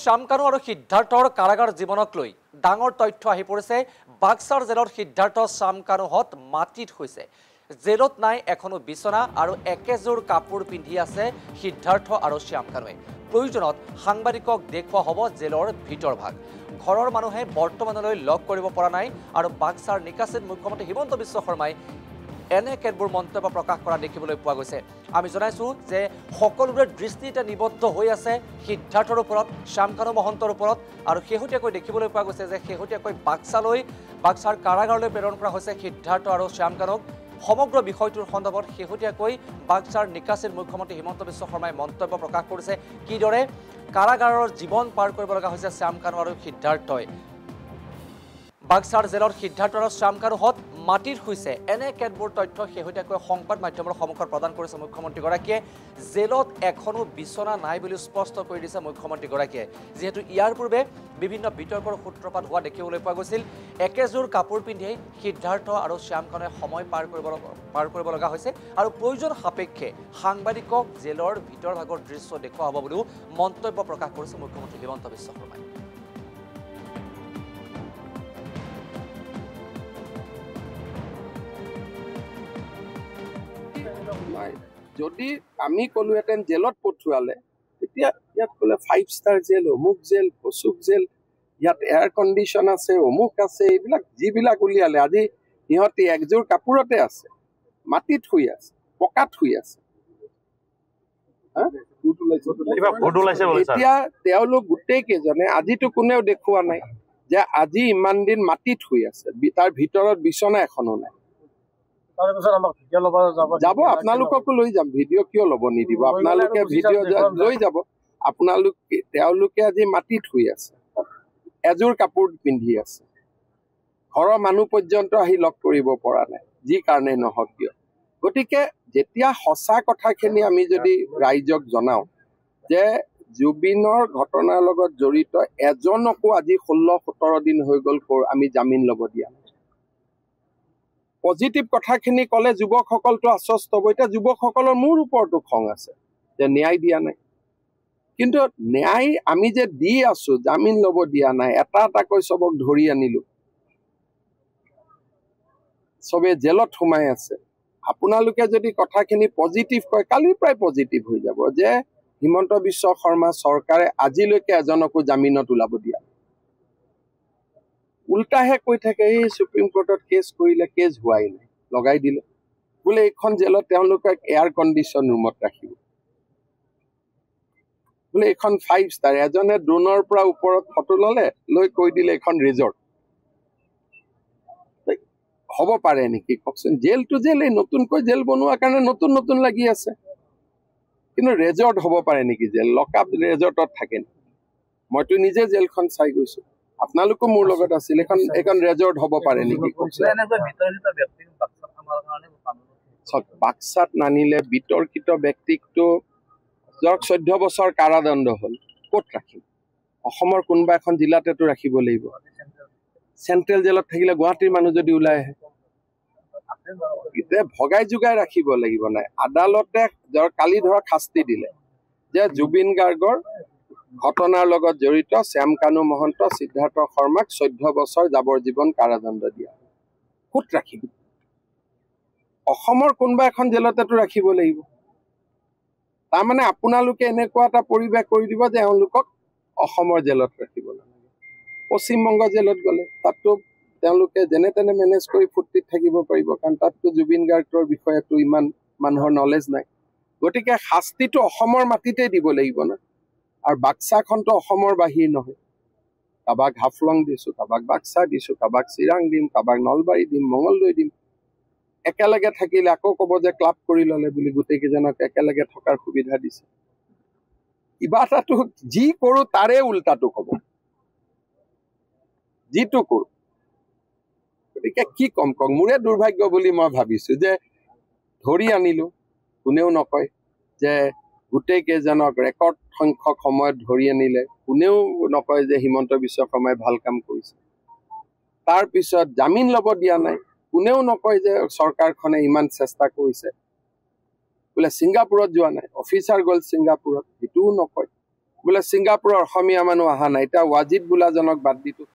শ্যামকানু আৰু সিদ্ধাৰ্থৰ কাৰাগাৰ জীৱনক লৈ ডাঙৰ তথ্য আহি পৰিছে। বাক্সাৰ জেলৰ সিদ্ধাৰ্থ শ্যামকানুহঁত মাটিত হৈছে। জেলত নাই এখনো বিচনা আৰু একেযোৰ কাপোৰ পিন্ধি আছে সিদ্ধাৰ্থ আৰু শ্যামকানুৱে। প্ৰয়োজনত সাংবাদিকক দেখুওৱা হ'ব জেলৰ ভিতৰ ভাগ। ঘৰৰ মানুহে বৰ্তমানলৈ লগ কৰিব পৰা নাই আৰু বাক্সাৰ নিকাচিত মুখ্যমন্ত্ৰী হিমন্ত বিশ্ব শৰ্মাই এনে কেতবোৰ মন্তব্য প্ৰকাশ কৰা দেখিবলৈ পোৱা গৈছে। আমি জনাইছোঁ যে সকলোৰে দৃষ্টি এতিয়া নিবদ্ধ হৈ আছে সিদ্ধাৰ্থৰ ওপৰত, শ্যামকানু মহন্তৰ ওপৰত। আৰু শেহতীয়াকৈ দেখিবলৈ পোৱা গৈছে যে শেহতীয়াকৈ বাক্সাৰ কাৰাগাৰলৈ প্ৰেৰণ কৰা হৈছে সিদ্ধাৰ্থ আৰু শ্যামকানুক। সমগ্ৰ বিষয়টোৰ সন্দৰ্ভত শেহতীয়াকৈ বাক্সাৰ নিকাচিত মুখ্যমন্ত্ৰী হিমন্ত বিশ্ব শৰ্মাই মন্তব্য প্ৰকাশ কৰিছে। কিদৰে কাৰাগাৰৰ জীৱন পাৰ কৰিব লগা হৈছে শ্যামকানু আৰু সিদ্ধাৰ্থই। বাক্সাৰ জেলত সিদ্ধাৰ্থ আৰু শ্যামকানুহঁত মাটিত হৈছে। এনে কেতবোৰ তথ্য শেহতীয়াকৈ সংবাদ মাধ্যমৰ সন্মুখত প্ৰদান কৰিছে মুখ্যমন্ত্ৰীগৰাকীয়ে। জেলত এখনো বিচনা নাই বুলি স্পষ্ট কৰি দিছে মুখ্যমন্ত্ৰীগৰাকীয়ে। যিহেতু ইয়াৰ পূৰ্বে বিভিন্ন বিতৰ্কৰ সূত্ৰপাত হোৱা দেখিবলৈ পোৱা গৈছিল। একেযোৰ কাপোৰ পিন্ধিয়েই সিদ্ধাৰ্থ আৰু শ্যামকানুৱে সময় পাৰ কৰিব লগা হৈছে আৰু প্ৰয়োজন সাপেক্ষে সাংবাদিকক জেলৰ ভিতৰ ভাগৰ দৃশ্য দেখুওৱা হ'ব বুলিও মন্তব্য প্ৰকাশ কৰিছে মুখ্যমন্ত্ৰী হিমন্ত বিশ্ব শৰ্মাই। যদি আমি ক'লোহেঁতেন জেলত পঠোৱালে, তেতিয়া ইয়াত ক'লে 5 ষ্টাৰ জেল, অমুক জেল, অচুক জেল, ইয়াত এয়াৰ কণ্ডিশ্যন আছে, অমুক আছে, এইবিলাক যিবিলাক উলিয়ালে, আজি সিহঁতি একযোৰ কাপোৰতে আছে, মাটিত শুই আছে, পকাত শুই আছে। এতিয়া তেওঁলোক গোটেই কেইজনে, আজিতো কোনেও দেখুওৱা নাই যে আজি ইমান দিন মাটিত শুই আছে, তাৰ ভিতৰত বিচনা এখনো নাই। যাব, আপোনালোককো লৈ যাম। ভিডিঅ' কিয় ল'ব নিদিব? আপোনালোকে ভিডিঅ' লৈ যাব। তেওঁলোকে আজি মাটিত শুই আছে, এযোৰ কাপোৰ পিন্ধি আছে। ঘৰৰ মানুহ পৰ্যন্ত আহি লগ কৰিব পৰা নাই, যি কাৰণে নহওক কিয়। গতিকে যেতিয়া সঁচা কথাখিনি আমি যদি ৰাইজক জনাওঁ যে জুবিনৰ ঘটনাৰ লগত জড়িত এজনকো আজি 16-17 দিন হৈ গ'ল আমি জামিন ল'ব দিয়া নাই। পজিটিভ কথাখিনি ক'লে যুৱকসকলটো আশ্বস্ত হ'ব। এতিয়া যুৱকসকলৰ মোৰ ওপৰতো খং আছে যে ন্যায় দিয়া নাই। কিন্তু ন্যায় আমি যে দি আছো, জামিন ল'ব দিয়া নাই, এটা এটাকৈ চবক ধৰি আনিলো, চবে জেলত সোমাই আছে। আপোনালোকে যদি কথাখিনি পজিটিভ কয়, কালিৰ পৰাই পজিটিভ হৈ যাব যে হিমন্ত বিশ্ব শৰ্মা চৰকাৰে আজিলৈকে এজনকো জামিনত ওলাব দিয়া। উল্টাহে কৈ থাকে এই সুপ্ৰিম কোৰ্টত কেছ কৰিলে, কেছ হোৱাই নাই, লগাই দিলে বোলে এইখন জেলত তেওঁলোকক এয়াৰ কণ্ডিশ্যন ৰুমত ৰাখিব, বোলে এইখন 5 ষ্টাৰ। এজনে ড্ৰোনৰ পৰা ওপৰত ফটো ল'লে, লৈ কৈ দিলে এইখন ৰিজৰ্ট। হ'ব পাৰে নেকি কওকচোন? জেলটো জেল, এই নতুনকৈ জেল বনোৱাৰ কাৰণে নতুন নতুন লাগি আছে, কিন্তু ৰেজৰ্ট হ'ব পাৰে নেকি জেল? লকআপ ৰেজৰ্টত থাকে নেকি? মইতো নিজে জেলখন চাই গৈছো, আপোনালোকো মোৰ লগত আছিল। এইখন ৰেজৰ্ট হ'ব পাৰে নেকি? বাক্সাত নানিলে বিতৰ্কিত ব্যক্তিকটো ধৰক 14 বছৰ কাৰাদণ্ড হ'ল, ক'ত ৰাখিম? অসমৰ কোনোবা এখন জিলাতেতো ৰাখিব লাগিব। চেণ্ট্ৰেল জেলত থাকিলে গুৱাহাটীৰ মানুহ যদি ওলাই আহে, এতিয়া ভগাই যোগাই ৰাখিব লাগিব। নাই, আদালতে কালি ধৰক শাস্তি দিলে যে জুবিন গাৰ্গৰ ঘটনাৰ লগত জড়িত শ্যামকানু মহন্ত, সিদ্ধাৰ্থ শৰ্মাক 14 বছৰ যাৱজ্জীৱন কাৰাদণ্ড দিয়া। ক'ত ৰাখিব? অসমৰ কোনোবা এখন জেলতেতো ৰাখিব লাগিব। তাৰমানে আপোনালোকে এনেকুৱা এটা পৰিৱেশ কৰি দিব যে এওঁলোকক অসমৰ জেলত ৰাখিব নালাগে। পশ্চিমবংগ জেলত গ'লে তাততো তেওঁলোকে যেনে তেনে মেনেজ কৰি ফূৰ্তিত থাকিব পাৰিব, কাৰণ তাততো জুবিন গাৰ্গৰ বিষয়েতো ইমান মানুহৰ নলেজ নাই। গতিকে শাস্তিটো অসমৰ মাটিতে দিব লাগিব না। আৰু বাক্সাখনতো অসমৰ বাহিৰ নহয়। কাৰোবাক হাফলং দিছোঁ, কাৰোবাক বাক্সা দিছোঁ, কাৰোবাক চিৰাং দিম, কাৰোবাক নলবাৰী দিম, মঙলদৈ দিম। একেলগে থাকিলে আকৌ ক'ব যে ক্লাব কৰি ল'লে বুলি গোটেইকেইজনক একেলগে থকাৰ সুবিধা দিছে। কিবা এটাতো যি কৰোঁ তাৰে উল্টাটো ক'ব, যিটো কৰোঁ। গতিকে কি কম কওক, মোৰে দুৰ্ভাগ্য বুলি মই ভাবিছোঁ যে ধৰি আনিলোঁ, কোনেও নকয় যে গোটেই কেইজনক ৰেকৰ্ড সংখ্যক সময়ত ধৰি আনিলে, কোনেও নকয় যে হিমন্ত বিশ্ব শৰ্মাই ভাল কাম কৰিছে। তাৰপিছত জামিন ল'ব দিয়া নাই, কোনেও নকয় যে চৰকাৰখনে ইমান চেষ্টা কৰিছে। বোলে ছিংগাপুৰত যোৱা নাই, অফিচাৰ গ'ল ছিংগাপুৰত, সেইটোও নকয়। বোলে ছিংগাপুৰৰ অসমীয়া মানুহ অহা নাই এতিয়া ৱাজিদ বোলাজনক বাদ দিটো